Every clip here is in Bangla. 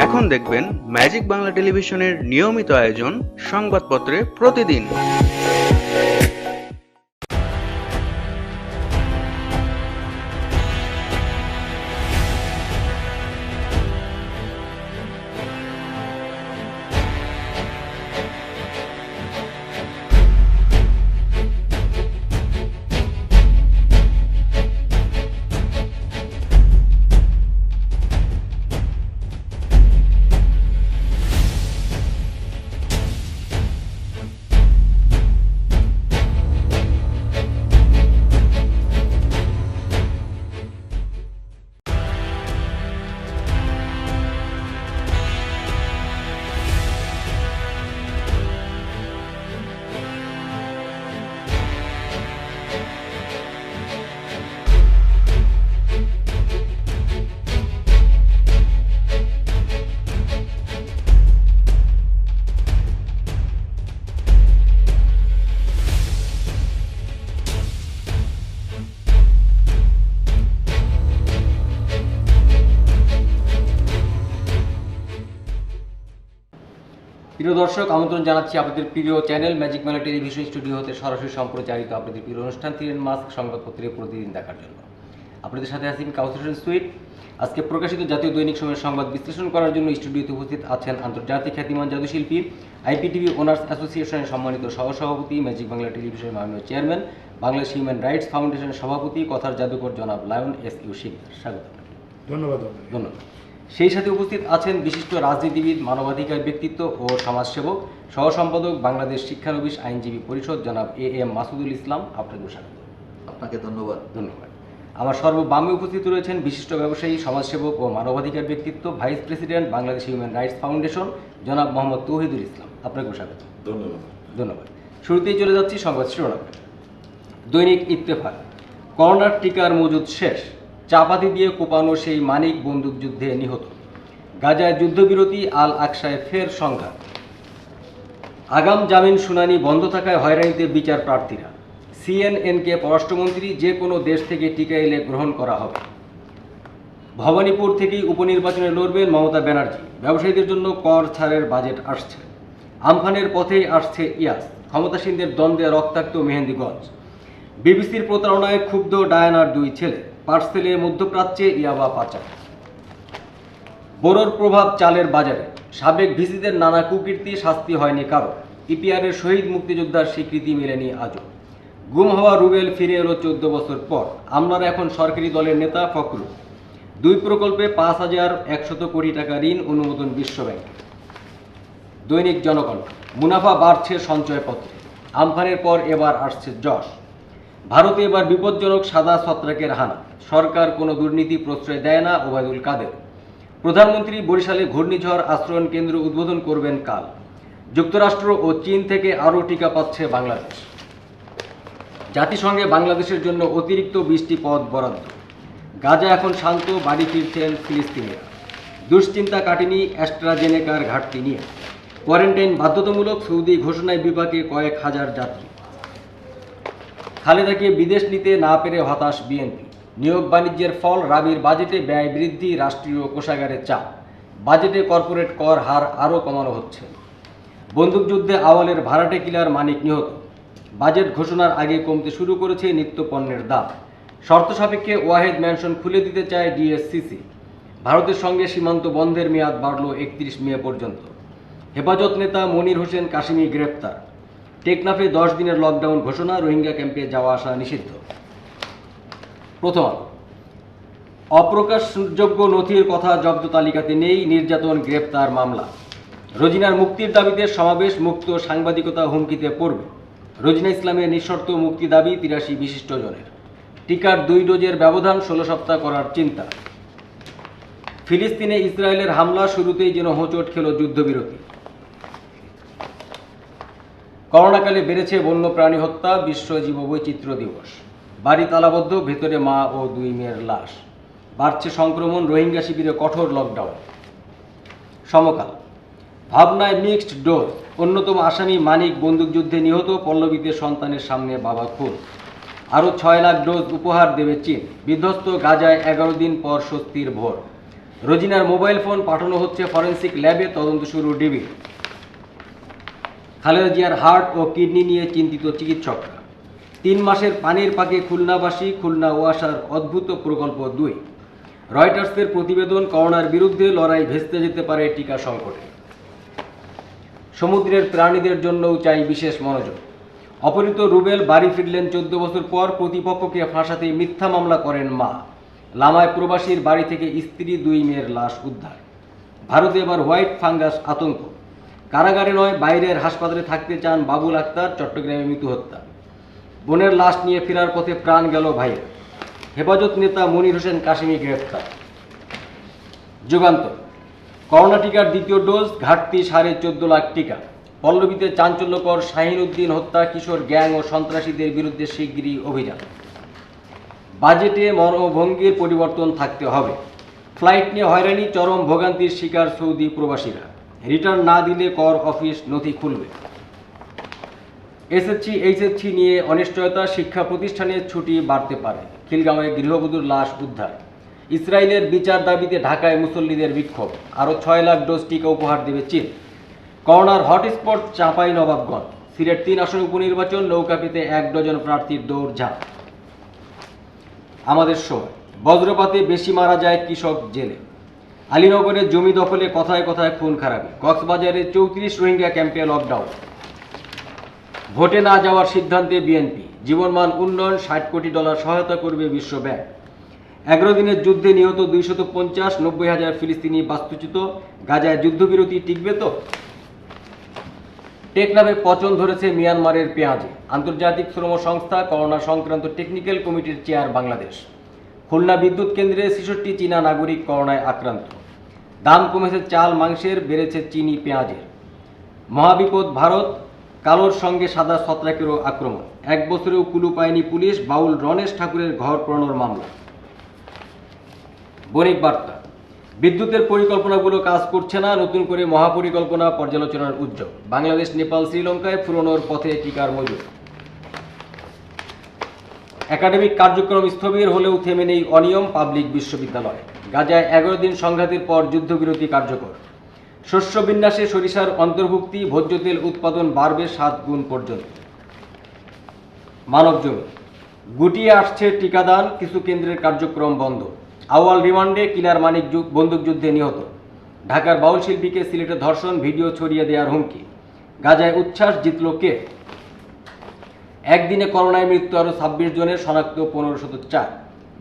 এখন দেখবেন ম্যাজিক বাংলা টেলিভিশনের নিয়মিত আয়োজন সংবাদপত্রে প্রতিদিন। প্রিয় দর্শক, আমন্ত্রণ জানাচ্ছি আপনাদের প্রিয় channel magic Bangla television studio হতে সরাসরি সম্প্রচারিত আপনাদের প্রিয় অনুষ্ঠান 3 মাস সংবাদপত্রে প্রতিদিন দেখার জন্য। আপনাদের সাথে আছেন কাউসার হোসেন সুইট। আজকে প্রকাশিত জাতীয় দৈনিক সময়ের সংবাদ বিশ্লেষণ করার জন্য স্টুডিওতে উপস্থিত আছেন আন্তর্জাতিক খ্যাতিমান জাদুশিল্পী, আইপিটিভি ওনার্স অ্যাসোসিয়েশনের সম্মানিত সহসভাপতি, ম্যাজিক বাংলা টেলিভিশনের মাননীয় চেয়ারম্যান, বাংলাদেশ হিউম্যান রাইটস ফাউন্ডেশনের সভাপতি, কথার জাদুকর জনাব লায়ন এস ইউ শিকদার। স্বাগত। ধন্যবাদ। সেই সাথে উপস্থিত আছেন বিশিষ্ট রাজনীতিবিদ, মানবাধিকার ব্যক্তিত্ব ও সমাজসেবক, সহ সম্পাদক বাংলাদেশ শিক্ষানবিশ আইনজীবী পরিষদ জনাব এম মাসুদুল ইসলাম। আপনাকে স্বাগত। আপনাকে ধন্যবাদ। আমার সর্ববামে উপস্থিত রয়েছেন বিশিষ্ট ব্যবসায়ী, সমাজসেবক ও মানবাধিকার ব্যক্তিত্ব, vice president Bangladesh human rights foundation জনাব মোহাম্মদ তৌহিদুল ইসলাম। আপনাকেও স্বাগত। ধন্যবাদ। শুরুতেই চলে যাচ্ছি সংবাদ শিরোনামে। দৈনিক ইত্তেফাক। করোনার টিকার মজুদ শেষ, চাপাতি দিয়ে কোপানো সেই মানিক বন্দুকযুদ্ধে নিহত। গাজায় যুদ্ধবিরতি, আল আকসায় ফের সংঘাত। আগাম জামিন শুনানি বন্ধ থাকায় হয়রানিতে বিচার প্রার্থীরা। সিএনএনকে পররাষ্ট্রমন্ত্রী, যে কোনো দেশ থেকে টিকা এলে গ্রহণ করা হবে। ভবানীপুর থেকেই উপনির্বাচনে লড়বেন মমতা ব্যানার্জি। ব্যবসায়ীদের জন্য কর ছাড়ের বাজেট আসছে। আমফানের পথেই আসছে ইয়াস। ক্ষমতাসীনদের দ্বন্দ্বে রক্তাক্ত মেহেন্দিগঞ্জ। বিবিসির প্রতারণায় ক্ষুব্ধ ডায়ানার 2 ছেলে। পার্সেলে মধ্যপ্রাচ্যে ইয়াবা পাচার। বোরোর প্রভাব চালের বাজারে। সাবেক ভিসিদের নানা কুকীর্তি, শাস্তি হয়নি কারো। ইপিআরের শহীদ মুক্তিযোদ্ধার স্বীকৃতি মেলেনি আজও। গুম হওয়া রুবেল ফিরে এলো 14 বছর পর। আমলারা এখন সরকারি দলের নেতা ফখরুল। 2 প্রকল্পে 5,100 কোটি টাকা ঋণ অনুমোদন বিশ্বব্যাংক। দৈনিক জনকণ্ঠ। মুনাফা বাড়ছে সঞ্চয়পত্রে। আমফানের পর এবার আসছে যশ। ভারতে এবার বিপজ্জনক সাদা ছত্রাকের হানা। সরকার কোনো দুর্নীতি প্রশ্রয় দেয় না, ওবায়দুল কাদের। প্রধানমন্ত্রী বরিশালে ঘূর্ণিঝড় আশ্রয়ণ কেন্দ্র উদ্বোধন করবেন কাল। যুক্তরাষ্ট্র ও চীন থেকে আরও টিকা পাচ্ছে বাংলাদেশ। জাতিসংঘে বাংলাদেশের জন্য অতিরিক্ত 20টি পদ বরাদ্দ। গাজা এখন শান্ত, বাড়ি ফিরছেন ফিলিস্তিনিরা। দুশ্চিন্তা কাটেনি অ্যাস্ট্রাজেনেকার ঘাটতি নিয়ে। কোয়ারেন্টাইন বাধ্যতামূলক, সৌদি ঘোষণায় বিপাকে কয়েক হাজার যাত্রী। খালেদাকে বিদেশ নিতে না পেরে হতাশ বিএনপি। নিয়োগ বাণিজ্যের ফল, রাবির বাজেটে ব্যয় বৃদ্ধি, রাষ্ট্রীয় কোষাগারে চাপ। বাজেটে কর্পোরেট কর হার আরও কমানো হচ্ছে। বন্দুকযুদ্ধে আওয়ালের ভাড়াটে কিলার মানিক নিহত। বাজেট ঘোষণার আগে কমতে শুরু করেছে নিত্যপণ্যের দাম। শর্ত সাপেক্ষে ওয়াহেদ ম্যানশন খুলে দিতে চায় ডিএসসিসি। ভারতের সঙ্গে সীমান্ত বন্ধের মেয়াদ বাড়ল 31 মে পর্যন্ত। হেফাজত নেতা মনির হোসেন কাশিমি গ্রেপ্তার। টেকনাফে 10 দিনের লকডাউন ঘোষণা, রোহিঙ্গা ক্যাম্পে যাওয়া আসা নিষিদ্ধ। প্রথম আলো। অপ্রকাশযোগ্য নথির কথা জব্দ তালিকাতে নেই, নির্যাতন গ্রেপ্তার মামলা। রোজিনার মুক্তির দাবিতে সমাবেশ, মুক্ত সাংবাদিকতা হুমকিতে পড়বে। রোজিনা ইসলামের নিঃশর্ত মুক্তি দাবি 83 বিশিষ্ট জনের। টিকার 2 ডোজের ব্যবধান 16 সপ্তাহ করার চিন্তা। ফিলিস্তিনে ইসরায়েলের হামলা, শুরুতেই যেন হোঁচট খেল যুদ্ধবিরতি। করোনাকালে বেড়েছে বন্যপ্রাণী হত্যা, বিশ্ব জীববৈচিত্র্য দিবস। বাড়ি তালাবদ্ধ, ভেতরে মা ও 2 মেয়ের লাশ। বাড়ছে সংক্রমণ, রোহিঙ্গা শিবিরে কঠোর লকডাউন। সমকাল। ভাবনায় মিক্সড ডোজ, অন্যতম আসামি মানিক বন্দুকযুদ্ধে নিহত, পল্লবীতে সন্তানের সামনে বাবা খুন। আরও 6 লাখ ডোজ উপহার দেবে চীন। বিধ্বস্ত গাজায় 11 দিন পর স্বস্তির ভোর। রোজিনার মোবাইল ফোন পাঠানো হচ্ছে ফরেন্সিক ল্যাবে, তদন্ত শুরু ডিবি। খালেদা জিয়ার হার্ট ও কিডনি নিয়ে চিন্তিত চিকিৎসকরা। 3 মাসের পানির পাকে খুলনাবাসী, খুলনা ওয়াসার অদ্ভুত প্রকল্প 2। রয়টার্সের প্রতিবেদন, করোনার বিরুদ্ধে লড়াই ভেস্তে যেতে পারে টিকা সংকটে। সমুদ্রের প্রাণীদের জন্যও চাই বিশেষ মনোযোগ। অপহৃত রুবেল বাড়ি ফিরলেন 14 বছর পর, প্রতিপক্ষকে ফাঁসাতে মিথ্যা মামলা করেন মা। লামায় প্রবাসীর বাড়ি থেকে স্ত্রী 2 মেয়ের লাশ উদ্ধার। ভারতে এবার হোয়াইট ফাঙ্গাস আতঙ্ক। কারাগারে নয়, বাইরের হাসপাতালে থাকতে চান বাবুল আক্তার, চট্টগ্রামে মৃত্যু হত্যা। বোনের লাশ নিয়ে ফেরার পথে প্রাণ গেল ভাইয়ের। হেফাজত নেতা মনির হোসেন কাশিমি গ্রেফতার। যুগান্তর, করোনা টিকার দ্বিতীয় ডোজ ঘাটতি 14.5 লাখ টিকা। পল্লবীতে চাঞ্চল্যকর শাহিন উদ্দিন হত্যা, কিশোর গ্যাং ও সন্ত্রাসীদের বিরুদ্ধে শিগগিরই অভিযান। বাজেটে মনোভঙ্গির পরিবর্তন থাকতে হবে। ফ্লাইট নিয়ে হয়রানি, চরম ভোগান্তির শিকার সৌদি প্রবাসীরা। রিটার্ন না দিলে কর অফিস নথি খুলবে। এসএসসি এইচএসসি নিয়ে অনিশ্চয়তা, শিক্ষা প্রতিষ্ঠানে ছুটি বাড়তে পারে। খিলগাঁওয়ে গৃহবধূর লাশ উদ্ধার। ইসরায়েলের বিচার দাবিতে ঢাকায় মুসল্লিদের বিক্ষোভ। আরও 6 লাখ ডোজ টিকা উপহার দেবে চীন। করোনার হটস্পট চাঁপাইনবাবগঞ্জ। সিলেট 3 আসনে উপনির্বাচন, নৌকা পেতে 1 ডজন প্রার্থীর দৌড়ঝাঁপ। আমাদের সময়, বজ্রপাতে বেশি মারা যায় কৃষক জেলে। আলীনগরের জমি দখলে কথায় কথায় খুন খারাপি। কক্সবাজারে 34 রোহিঙ্গা ক্যাম্পে লকডাউন। ভোটে না যাওয়ার সিদ্ধান্তে বিএনপি। জীবনমান উন্নয়ন, $60 কোটি সহায়তা করবে বিশ্ব ব্যাংক। 11 দিনের যুদ্ধে নিহত 250, 90,000 ফিলিস্তিনি বাস্তুচ্যুত। গাজায় যুদ্ধবিরতি টিকবে তো? টেকনাফে পচন ধরেছে মিয়ানমারের পেঁয়াজে। আন্তর্জাতিক শ্রম সংস্থা করোনা সংক্রান্ত টেকনিক্যাল কমিটির চেয়ার বাংলাদেশ। খুলনা বিদ্যুৎ কেন্দ্রে 66 চীনা নাগরিক করোনায় আক্রান্ত। দাম কমেছে চাল, মাংসের, বেড়েছে চিনি, পেঁয়াজের। মহাবিপদ ভারত, কালোর সঙ্গে সাদা ছত্রাকেরও আক্রমণ। 1 বছরেও কুলু পায়নি পুলিশ, বাউল রণেশ ঠাকুরের ঘর পোড়ানোর মামলা। বণিক বার্তা, বিদ্যুতের পরিকল্পনাগুলো কাজ করছে না, নতুন করে মহাপরিকল্পনা পর্যালোচনার উদ্যোগ। বাংলাদেশ, নেপাল, শ্রীলঙ্কায় ফুরনোর পথে টিকার মজুদ। একাডেমিক কার্যক্রম স্থবির হলেও থেমে নেই অনিয়ম, পাবলিক বিশ্ববিদ্যালয়। গাজায় 11 দিন সংঘাতের পর যুদ্ধবিরতি কার্যকর। শস্য বিন্যাসে সরিষার অন্তর্ভুক্তি, ভোজ্য তেল উৎপাদন বাড়বে 7 গুণ পর্যন্ত। মানব জমি, গুটিয়ে আসছে টিকাদান, কিছু কেন্দ্রের কার্যক্রম বন্ধ। আউয়াল রিমান্ডে, কিলার মানিক বন্দুকযুদ্ধে নিহত। ঢাকার বাউল শিল্পীকে সিলেটে ধর্ষণ, ভিডিও ছড়িয়ে দেওয়ার হুমকি। গাজায় উচ্ছ্বাস, জিতল কে? একদিনে করোনায় মৃত্যু আরও 26 জনের, শনাক্ত 1504।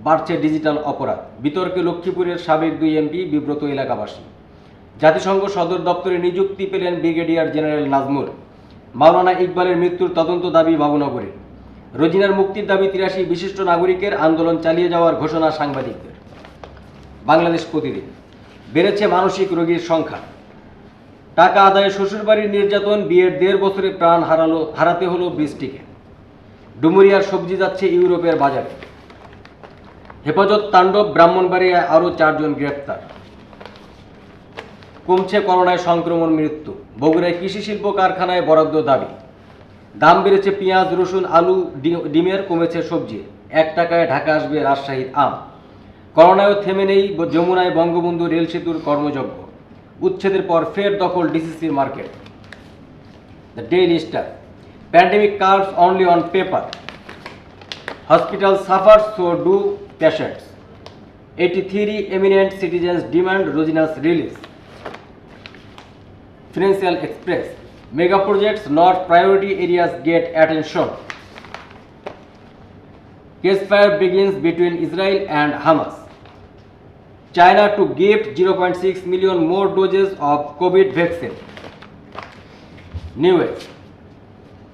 বাড়ছে ডিজিটাল অপরাধ। বিতর্কে লক্ষ্মীপুরের সাবেক 2 এমপি, বিব্রত এলাকাবাসী। জাতিসংঘ সদর দপ্তরে নিযুক্তি পেলেন ব্রিগেডিয়ার জেনারেল নাজমুল। মাওলানা ইকবালের মৃত্যুর তদন্ত দাবি বাবুনগরে। রোজিনার মুক্তির দাবি 83 বিশিষ্ট নাগরিকের, আন্দোলন চালিয়ে যাওয়ার ঘোষণা সাংবাদিকদের। বাংলাদেশ প্রতিদিন, বেড়েছে মানসিক রোগীর সংখ্যা। টাকা আদায়ে শ্বশুরবাড়ির নির্যাতন, বিয়ের 1.5 বছরে প্রাণ হারাতে হলো বৃষ্টিকে। ডুমুরিয়ার সবজি যাচ্ছে ইউরোপের বাজারে। হেফাজত তাণ্ডব, ব্রাহ্মণবাড়িয়ায় আরও 4 জন গ্রেপ্তার। কমছে করোনায় সংক্রমণ, মৃত্যু। বগুড়ায় কৃষি শিল্প কারখানায় বরাদ্দ দাবি। দাম বেড়েছে পেঁয়াজ, রসুন, আলু, ডিমের, কমেছে সবজি। 1 টাকায় ঢাকা আসবে রাজশাহীর আম। করোনায়ও থেমে নেই যমুনায় বঙ্গবন্ধু রেল সেতুর কর্মযজ্ঞ। উচ্ছেদের পর ফের দখল ডিসিসির market. The Daily Star, pandemic curbs only on paper, hospital suffer, so do patients. 83 eminent citizens demand Rojina's release. Financial Express, mega projects not priority areas get attention. Ceasefire begins between Israel and Hamas. China to gift 0.6 million more doses of COVID vaccine. News,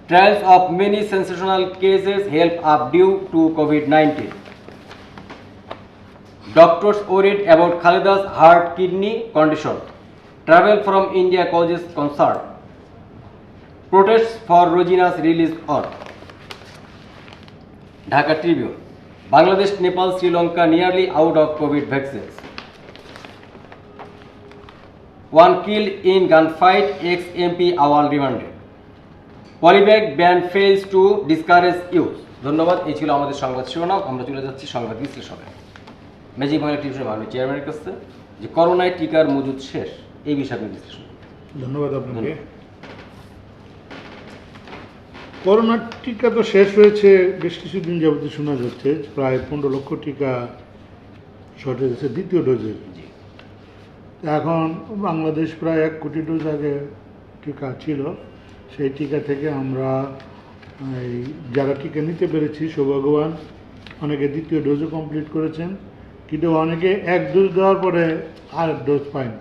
trials of many sensational cases help up due to COVID-19. Doctors worried about Khaleda's heart kidney condition. Travel from India causes concern. Protests for Rojina's release on. Dhaka Tribune, Bangladesh, Nepal, Sri Lanka nearly out of COVID vaccines. 1 killed in gunfight, ex-MP Awal remanded. Polybag ban fails to discourage youth. ধন্যবাদ। এই ছিল আমাদের সংবাদ শিরোনাম। আমরা চলে যাচ্ছি সংবাদ বিশ্লেষণে। ম্যাজিক বাংলা টিভির মাননীয় চেয়ারম্যানের কাছে। যে করোনায় টিকার মজুদ শেষ, এই বিষয়ে আপনি বিশ্লেষণ করুন। ধন্যবাদ আপনাকে। করোনার টিকা তো শেষ হয়েছে, বেশ কিছুদিন যাবতীয় শোনা যাচ্ছে প্রায় 15 লক্ষ টিকা শর্টেজ আছে দ্বিতীয় ডোজের। জি, এখন বাংলাদেশ প্রায় 1 কোটি ডোজ আগে টিকা ছিল, সেই টিকা থেকে আমরা এই যারা টিকা নিতে পেরেছি সৌভাগ্যবান, অনেকে দ্বিতীয় ডোজও কমপ্লিট করেছেন, কিন্তু অনেকে 1 ডোজ দেওয়ার পরে আর ডোজ পায়নি,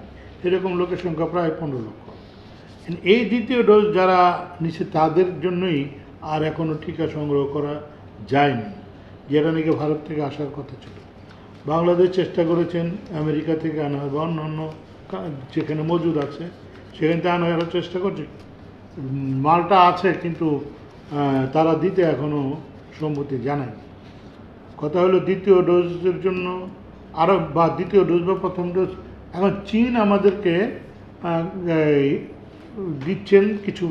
এরকম লোকের সংখ্যা প্রায় 15 লক্ষ। এই দ্বিতীয় ডোজ যারা নিচ্ছে তাদের জন্যই আর এখনও টিকা সংগ্রহ করা যায়নি, যেটা নাকি ভারত থেকে আসার কথা ছিল। বাংলাদেশ চেষ্টা করেছেন আমেরিকা থেকে আনা হয় বা অন্য যেখানে মজুদ আছে সেখান থেকে আনা আনার চেষ্টা করছে, মালটা আছে, কিন্তু তারা দিতে এখনও সম্মতি জানায়। কথা হলো দ্বিতীয় ডোজের জন্য আরও বা দ্বিতীয় ডোজ বা প্রথম ডোজ, এখন চীন আমাদেরকে দিচ্ছেন কিছু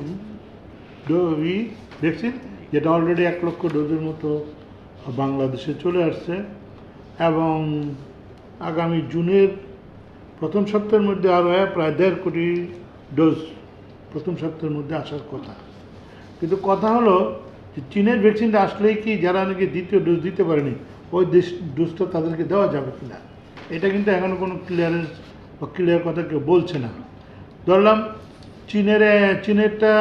দেখছেন, যেটা অলরেডি 1 লক্ষ ডোজের মতো বাংলাদেশে চলে আসছে, এবং আগামী জুনের প্রথম সপ্তাহের মধ্যে আরও প্রায় 1.5 কোটি ডোজ প্রথম সপ্তাহের মধ্যে আসার কথা। কিন্তু কথা হলো যে চীনের ভ্যাকসিনটা আসলেই কি যারা নাকি দ্বিতীয় ডোজ দিতে পারেনি ওই ডোজটা তাদেরকে দেওয়া যাবে কি না, এটা কিন্তু এখনও কোনো ক্লিয়ারেন্স বা ক্লিয়ার কথা কেউ বলছে না। ধরলাম চীনেরটা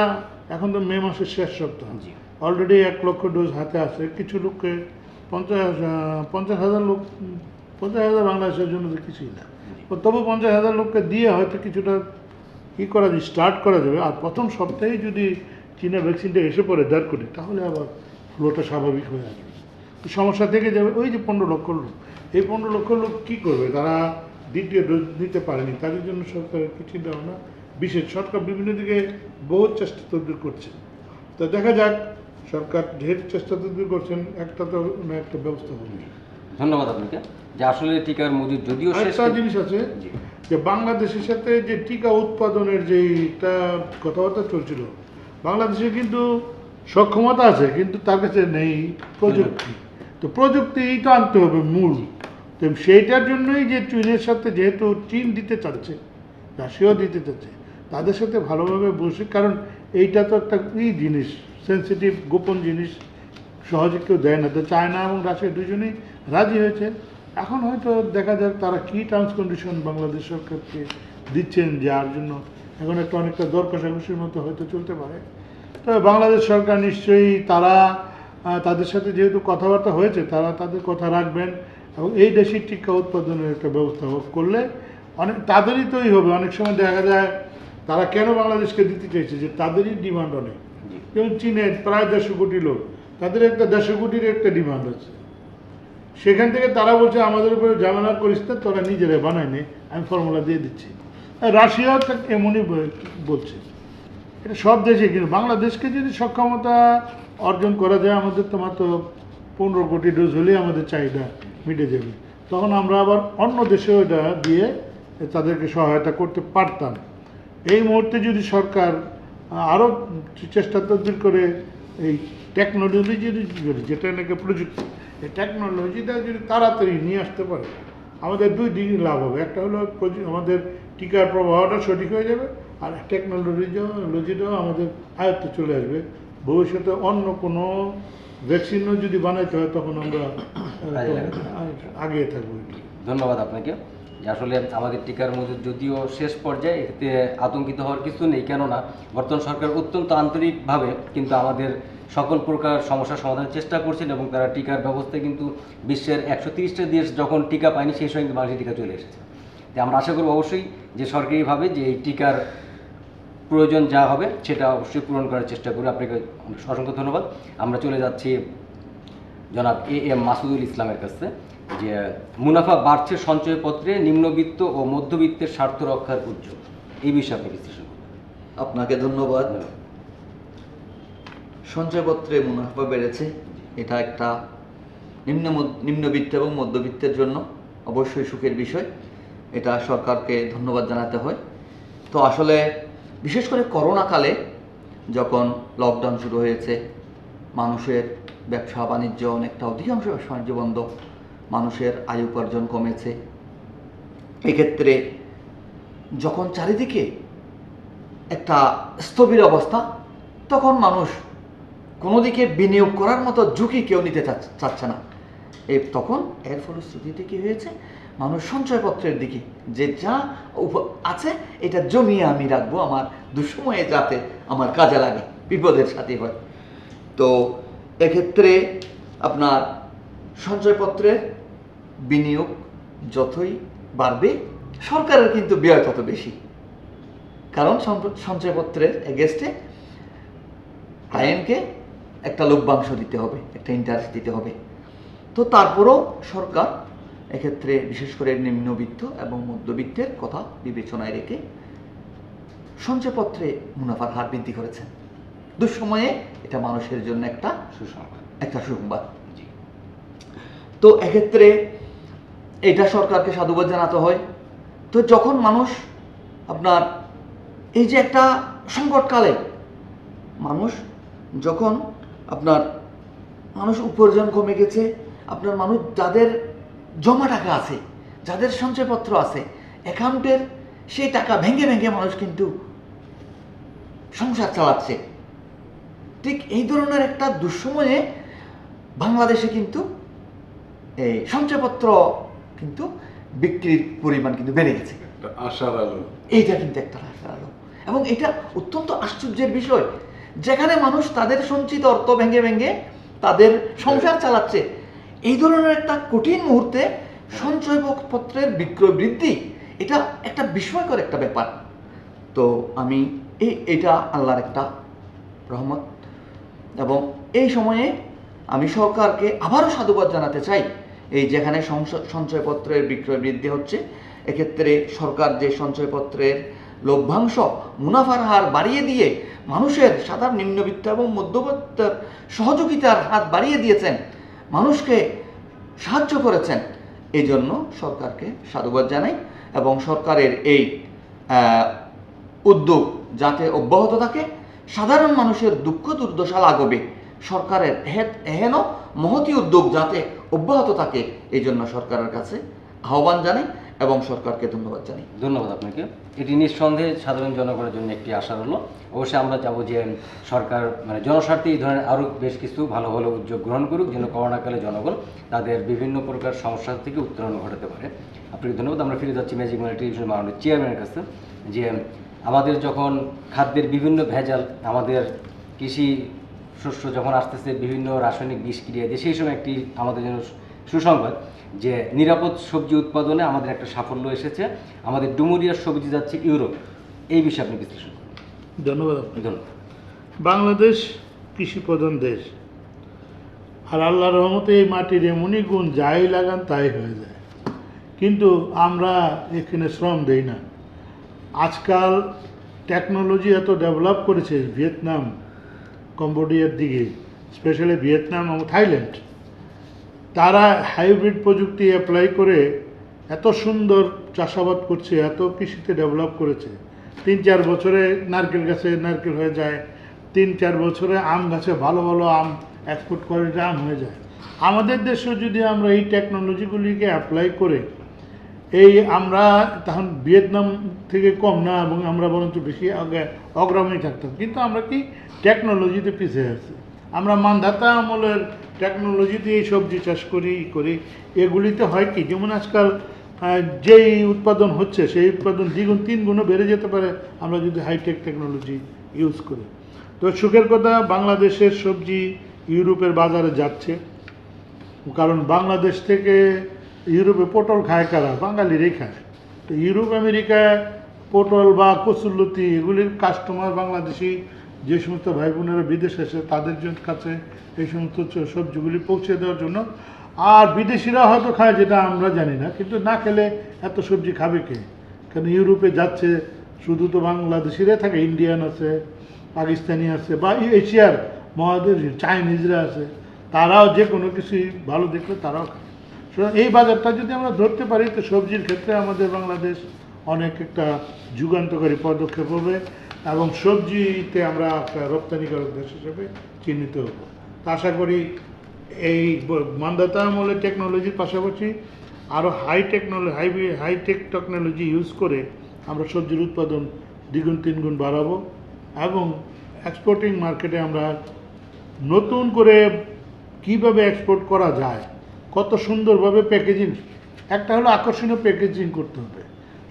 এখন তো মে মাসের শেষ সপ্তাহ, অলরেডি 1 লক্ষ ডোজ হাতে আছে, কিছু লোককে 50,000 লোক, 50,000 বাংলাদেশের জন্য তো কিছুই না, তবু 50,000 লোককে দিয়ে হয়তো কিছুটা করা যায়, স্টার্ট করা যাবে। আর প্রথম সপ্তাহে যদি চীনের ভ্যাকসিনটা এসে পড়ে 1.5 কোটি, তাহলে আবার ফ্লোটা স্বাভাবিক হয়ে আসবে। সমস্যা থেকে যাবে ওই যে 15 লক্ষ লোক, এই 15 লক্ষ লোক কী করবে, তারা দ্বিতীয় ডোজ নিতে পারেনি, তাদের জন্য সরকারের কি চিন্তা ভাবনা, বিশেষ সরকার বিভিন্ন দিকে বহু চেষ্টা তদবির করছে। তো দেখা যাক, সরকার ঢের চেষ্টা তদবির করছেন, একটা তো না একটা ব্যবস্থা হবে। ধন্যবাদ আপনাকে। যে আসলে টিকার মজুদ যদিও শেষ, একটা জিনিস আছে যে বাংলাদেশের সাথে যে টিকা উৎপাদনের যেটা কথাবার্তা চলছিল, বাংলাদেশে কিন্তু সক্ষমতা আছে, কিন্তু তার কাছে নেই প্রযুক্তি। তো প্রযুক্তিই তো আনতে হবে মূল, তো সেইটার জন্যই যে চীনের সাথে, যেহেতু চীন দিতে চাচ্ছে, রাশিয়াও দিতে চাচ্ছে, তাদের সাথে ভালোভাবে বসে, কারণ এইটা তো একটা জিনিস, সেন্সিটিভ গোপন জিনিস, সহজে কেউ দেয় না। তো চায়না এবং রাশিয়া দুজনেই রাজি হয়েছে। এখন হয়তো দেখা যাক তারা কী টার্মস কন্ডিশন বাংলাদেশ সরকারকে দিচ্ছেন, যার জন্য এখন একটা অনেকটা দর কষাকষির মতো হয়তো চলতে পারে। তবে বাংলাদেশ সরকার নিশ্চয়ই তারা তাদের সাথে যেহেতু কথাবার্তা হয়েছে, তারা তাদের কথা রাখবেন, এবং এই দেশের টিকা উৎপাদনের একটা ব্যবস্থা করলে অনেক তাদেরই তৈরি হবে। অনেক সময় দেখা যায় তারা কেন বাংলাদেশকে দিতে চাইছে, যে তাদেরই ডিমান্ড অনেক, যেমন চীনের প্রায় 150 কোটি লোক, তাদের একটা 150 কোটির একটা ডিমান্ড আছে, সেখান থেকে তারা বলছে আমাদের উপরে ঝামেলা করিস না, তোরা নিজেরাই বানায় নে, আমি ফর্মুলা দিয়ে দিচ্ছি। রাশিয়াও এমনই বলছে, এটা সব দেশে। কিন্তু বাংলাদেশকে যদি সক্ষমতা অর্জন করা যায়, আমাদের তো মাত্র 15 কোটি ডোজ হলেই আমাদের চাহিদা মিটে যাবে, তখন আমরা আবার অন্য দেশেও এটা দিয়ে তাদেরকে সহায়তা করতে পারতাম। এই মুহূর্তে যদি সরকার আরও চেষ্টা তদবির করে এই টেকনোলজি যদি, যেটা নাকি প্রযুক্তি, এই টেকনোলজিটা যদি তাড়াতাড়ি নিয়ে আসতে পারে, আমাদের 2 দিকই লাভ হবে। একটা হলো আমাদের টিকার প্রবাহটা সঠিক হয়ে যাবে, আর টেকনোলজিটাও আমাদের আয়ত্তে চলে আসবে। ভবিষ্যতে অন্য কোনো ভ্যাকসিনও যদি বানাইতে হয়, তখন আমরা আগিয়ে থাকবো। ধন্যবাদ আপনাকে। যে আসলে আমাদের টিকার মজুদ যদিও শেষ পর্যায়ে, এতে আতঙ্কিত হওয়ার কিছু নেই, কেননা বর্তমান সরকার অত্যন্ত আন্তরিকভাবে কিন্তু আমাদের সকল প্রকার সমস্যার সমাধানের চেষ্টা করছেন, এবং তারা টিকার ব্যবস্থায় কিন্তু বিশ্বের 130টা দেশ যখন টিকা পায়নি, সেই সময় কিন্তু বাংলাদেশে টিকা চলে এসেছে। তাই আমরা আশা করব অবশ্যই যে সরকারিভাবে যে এই টিকার প্রয়োজন যা হবে সেটা অবশ্যই পূরণ করার চেষ্টা করি। আপনাকে অসংখ্য ধন্যবাদ। আমরা চলে যাচ্ছি জনাব AM মাসুদুল ইসলামের কাছে, যে মুনাফা বাড়ছে সঞ্চয়পত্রে, নিম্নবিত্ত ও মধ্যবিত্তের স্বার্থ রক্ষার উদ্যোগ, এই বিষয়ে আপনি বিশ্লেষণ করুন। আপনাকে ধন্যবাদ। সঞ্চয়পত্রে মুনাফা বেড়েছে, এটা একটা নিম্নবিত্ত এবং মধ্যবিত্তের জন্য অবশ্যই সুখের বিষয়, এটা সরকারকে ধন্যবাদ জানাতে হয়। তো আসলে বিশেষ করে করোনাকালে যখন লকডাউন শুরু হয়েছে, মানুষের ব্যবসা বাণিজ্য অধিকাংশ ব্যবসা বাণিজ্য বন্ধ, মানুষের আয় উপার্জন কমেছে, এক্ষেত্রে যখন চারিদিকে একটা স্থবির অবস্থা, তখন মানুষ কোনো দিকে বিনিয়োগ করার মতো ঝুঁকি কেউ নিতে চাচ্ছে না। তখন এর ফলশ্রুতিতে কী হয়েছে, মানুষ সঞ্চয়পত্রের দিকে যে যা আছে এটা জমিয়ে আমি রাখবো আমার দুঃসময়ে যাতে আমার কাজে লাগে, বিপদের সাথে হয়। তো এক্ষেত্রে আপনার সঞ্চয়পত্রের বিনিয়োগ যতই বাড়বে, সরকারের কিন্তু ব্যয় তত বেশি, কারণ সঞ্চয়পত্রের এগেস্টে ক্লায়েন্টকে একটা লভ্যাংশ দিতে হবে, একটা ইন্টারেস্ট দিতে হবে। তো তারপরও সরকার এক্ষেত্রে বিশেষ করে নিম্নবিত্ত এবং মধ্যবিত্তের কথা বিবেচনায় রেখে সঞ্চয়পত্রে মুনাফার হার বৃদ্ধি করেছেন। দুঃসময়ে এটা মানুষের জন্য একটা সুসংবাদ। তো এক্ষেত্রে এটা সরকারকে সাধুবাদ জানাতে হয়। তো যখন মানুষ আপনার এই যে একটা সংকটকালে মানুষ যখন আপনার উপার্জন কমে গেছে, আপনার মানুষ যাদের জমা টাকা আছে, যাদের সঞ্চয়পত্র আছে অ্যাকাউন্টের, সেই টাকা ভেঙে ভেঙে মানুষ কিন্তু সংসার চালাচ্ছে। ঠিক এই ধরনের একটা দুঃসময়ে বাংলাদেশে কিন্তু এই সঞ্চয়পত্র কিন্তু বিক্রির পরিমাণ কিন্তু বেড়ে গেছে। আশার আলো, এইটা কিন্তু একটা আশার আলো। এবং এটা অত্যন্ত আশ্চর্যের বিষয়, যেখানে মানুষ তাদের সঞ্চিত অর্থ ভেঙে ভেঙে তাদের সংসার চালাচ্ছে, এই ধরনের একটা কঠিন মুহূর্তে সঞ্চয়পত্রের বিক্রয় বৃদ্ধি, এটা একটা বিস্ময়কর একটা ব্যাপার। তো আমি এটা আল্লাহর একটা রহমত, এবং এই সময়ে আমি সরকারকে আবারও সাধুবাদ জানাতে চাই। এই যেখানে সঞ্চয়পত্রের বিক্রয় বৃদ্ধি হচ্ছে, এক্ষেত্রে সরকার যে সঞ্চয়পত্রের লভ্যাংশ মুনাফার হার বাড়িয়ে দিয়ে মানুষের সাধারণ নিম্নবিত্ত এবং মধ্যবিত্তের সহযোগিতার হাত বাড়িয়ে দিয়েছেন, মানুষকে সাহায্য করেছেন, এই জন্য সরকারকে সাধুবাদ জানাই। এবং সরকারের এই উদ্যোগ যাতে অব্যাহত থাকে, সাধারণ মানুষের দুঃখ দুর্দশা লাঘবে সরকারের এহেন মহতী উদ্যোগ যাতে অব্যাহত থাকে, এই জন্য সরকারের কাছে আহ্বান জানাই এবং সরকারকে ধন্যবাদ জানাই। ধন্যবাদ আপনাকে। এটি নিঃসন্দেহে সাধারণ জনগণের জন্য একটি আশা রইল। অবশ্যই আমরা চাবো যে সরকার জনস্বার্থে এই ধরনের আরও বেশ কিছু ভালো ভালো উদ্যোগ গ্রহণ করুক, যেন করোনাকালে জনগণ তাদের বিভিন্ন প্রকার সমস্যা থেকে উত্তরণ ঘটাতে পারে। আপনাকে ধন্যবাদ। আমরা ফিরে যাচ্ছি ম্যাজিক মানি টেলিভিশন মাননীয় চেয়ারম্যানের কাছে, যে আমাদের যখন খাদ্যের বিভিন্ন ভেজাল, আমাদের কৃষি শস্য যখন আসতেছে বিভিন্ন রাসায়নিক বিষ ক্রিয়া দিয়ে, সেই সময় একটি আমাদের জন্য সুসংবাদ যে নিরাপদ সবজি উৎপাদনে আমাদের একটা সাফল্য এসেছে। আমাদের ডুমুরিয়ার সবজি যাচ্ছে ইউরোপ। এই বিষয়ে আপনি বিশ্লেষণ করুন। ধন্যবাদ। ধন্যবাদ। বাংলাদেশ কৃষি প্রধান দেশ, আর আল্লাহর রহমতে এই মাটির এমনই গুণ, যাই লাগান তাই হয়ে যায়, কিন্তু আমরা এখানে শ্রম দেই না। আজকাল টেকনোলজি এত ডেভেলপ করেছে, ভিয়েতনাম, কম্বোডিয়ার দিকে, স্পেশালি ভিয়েতনাম এবং থাইল্যান্ড, তারা হাইব্রিড প্রযুক্তি অ্যাপ্লাই করে এত সুন্দর চাষাবাদ করছে, এত কৃষিতে ডেভেলপ করেছে। 3-4 বছরে নারকেল গাছে নারকেল হয়ে যায়, 3-4 বছরে আম গাছে ভালো ভালো আম এক্সপোর্ট কোয়ালিটির আম হয়ে যায়। আমাদের দেশেও যদি আমরা এই টেকনোলজিগুলিকে অ্যাপ্লাই করে আমরা তখন ভিয়েতনাম থেকে কম না, এবং আমরা বরঞ্চ বেশি অগ্রামী থাকতাম। কিন্তু আমরা কি টেকনোলজিতে পিছিয়ে আছি। আমরা মান্ধাতা আমলের টেকনোলজি দিয়ে সবজি চাষ করি। এগুলিতে হয় কি, যেমন আজকাল যেই উৎপাদন হচ্ছে সেই উৎপাদন 2-3 গুণও বেড়ে যেতে পারে আমরা যদি হাইটেক টেকনোলজি ইউজ করি। তো সুখের কথা, বাংলাদেশের সবজি ইউরোপের বাজারে যাচ্ছে, কারণ বাংলাদেশ থেকে ইউরোপে পটল খায় কারা? বাঙালিরাই খায়। তো ইউরোপ আমেরিকায় পটল বা কচুরলতি এগুলির কাস্টমার বাংলাদেশি যে সমস্ত ভাই বোনেরা বিদেশে আসে তাদের কাছে এই সমস্ত সবজিগুলি পৌঁছে দেওয়ার জন্য। আর বিদেশিরা হয়তো খায়, যেটা আমরা জানি না, কিন্তু না খেলে এত সবজি খাবে কে? কারণ ইউরোপে যাচ্ছে শুধু তো বাংলাদেশিরাই থাকে, ইন্ডিয়ান আছে, পাকিস্তানি আছে, বা এশিয়ার মহাদেশ চাইনিজরা আছে, তারাও যে কোনো কিছুই ভালো দেখলে তারাও খায়। সুতরাং এই বাজারটা যদি আমরা ধরতে পারি, তো সবজির ক্ষেত্রে আমাদের বাংলাদেশ অনেক একটা যুগান্তকারী পদক্ষেপ হবে, এবং সবজিতে আমরা একটা রপ্তানিকারক দেশ হিসেবে চিহ্নিত হব। তা আশা করি এই মান্ধাতা আমলের টেকনোলজির পাশাপাশি আরও হাইটেক টেকনোলজি ইউজ করে আমরা সবজির উৎপাদন দ্বিগুণ তিনগুণ বাড়াবো এবং এক্সপোর্টিং মার্কেটে আমরা নতুন করে কিভাবে এক্সপোর্ট করা যায়, কত সুন্দরভাবে প্যাকেজিং, একটা হলো আকর্ষণীয় প্যাকেজিং করতে হবে।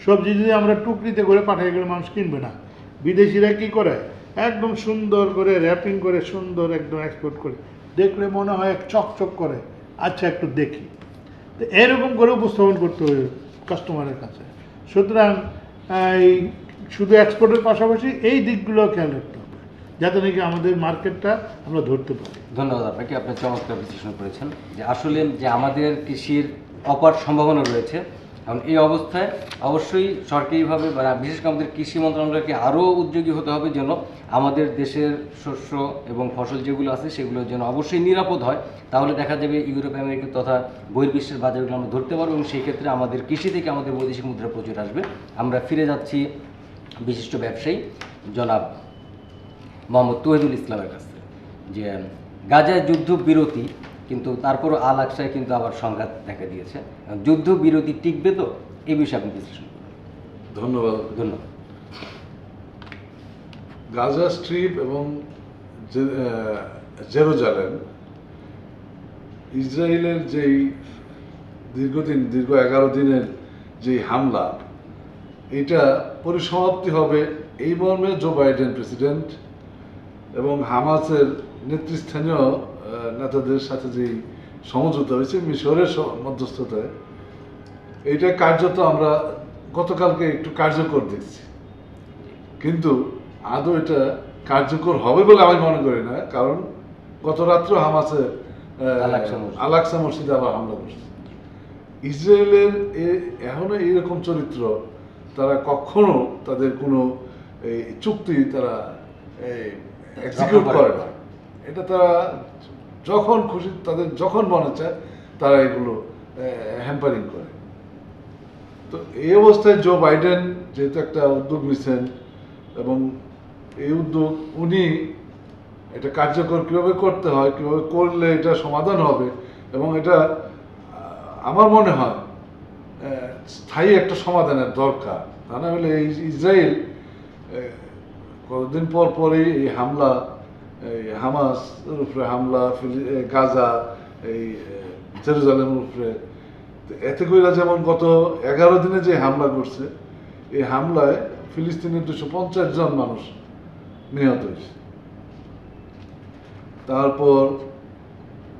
সবজি যদি আমরা টুকরিতে করে পাঠাই গেলে মানুষ কিনবে না। বিদেশিরা কী করে, একদম সুন্দর করে র্যাপিং করে সুন্দর একদম এক্সপোর্ট করে, দেখলে মনে হয় চকচক করে, আচ্ছা একটু দেখি। তো এরকম করে উপস্থাপন করতে হবে কাস্টমারের কাছে। সুতরাং এই শুধু এক্সপোর্টের পাশাপাশি এই দিকগুলো খেয়াল রাখতে হবে যাতে নাকি আমাদের মার্কেটটা আমরা ধরতে পারি। ধন্যবাদ আপনাকে, আপনি চমৎকার বিশ্লেষণ করেছেন যে আসলে যে আমাদের কৃষির অপার সম্ভাবনা রয়েছে। কারণ এই অবস্থায় অবশ্যই সরকারিভাবে বিশেষ করে আমাদের কৃষি মন্ত্রণালয়কে আরও উদ্যোগী হতে হবে যেন আমাদের দেশের শস্য এবং ফসল যেগুলো আছে সেগুলো যেন অবশ্যই নিরাপদ হয়। তাহলে দেখা যাবে ইউরোপ আমেরিকা তথা বহির্বিশ্বের বাজারগুলো আমরা ধরতে পারবো এবং সেই ক্ষেত্রে আমাদের কৃষি থেকে আমাদের বৈদেশিক মুদ্রা প্রচুর আসবে। আমরা ফিরে যাচ্ছি বিশিষ্ট ব্যবসায়ী জনাব মোহাম্মদ তৌহিদুল ইসলামের কাছে, যে গাজায় যুদ্ধ বিরতি কিন্তু তারপরও আল আকসায় কিন্তু আবার সংঘাত দেখা দিয়েছে, যুদ্ধ বিরতি টিকবে তো, এই বিষয়ে আপনি বিশ্লেষণ করুন। ধন্যবাদ। গাজা স্ট্রিপ এবং জেরুজালেম ইসরায়েলের যেই দীর্ঘ 11 দিনের যে হামলা, এটা পরিসমাপ্তি হবে এই মর্মে জো বাইডেন প্রেসিডেন্ট এবং হামাসের নেতৃস্থানীয় নেতাদের সাথে যেই সমঝোতা হয়েছে মিশরের মধ্যস্থতায়, এইটা কার্যত আমরা গতকালকে একটু কার্যকর দেখছি, কিন্তু আদৌ এটা কার্যকর হবে বলে আমি মনে করি না। কারণ গত রাত্রে হামাসে আল আকসা মসজিদে আবার হামলা করছে। ইসরায়েলের এখনো এইরকম চরিত্র, তারা কখনো তাদের কোনো চুক্তি তারা এক্সিকিউট করে না। এটা তারা যখন খুশি, তাদের যখন মনে চায় তারা এগুলো হ্যাম্পারিং করে। তো এই অবস্থায় জো বাইডেন যেহেতু একটা উদ্যোগ নিচ্ছেন এবং এই উদ্যোগ উনি এটা কার্যকর কীভাবে করতে হয়, কীভাবে করলে এটা সমাধান হবে এবং এটা আমার মনে হয় স্থায়ী একটা সমাধানের দরকার। তা না হলে এই ইসরায়েল কতদিন পর পরই এই হামলা, এই হামাসের উপরে হামলা, গাজা, এই জেরুজালেমের উপরে, এতে করে যেমন গত 11 দিনে যে হামলা করছে, এই হামলায় ফিলিস্তিনের 250 জন মানুষ নিহত হয়েছে। তারপর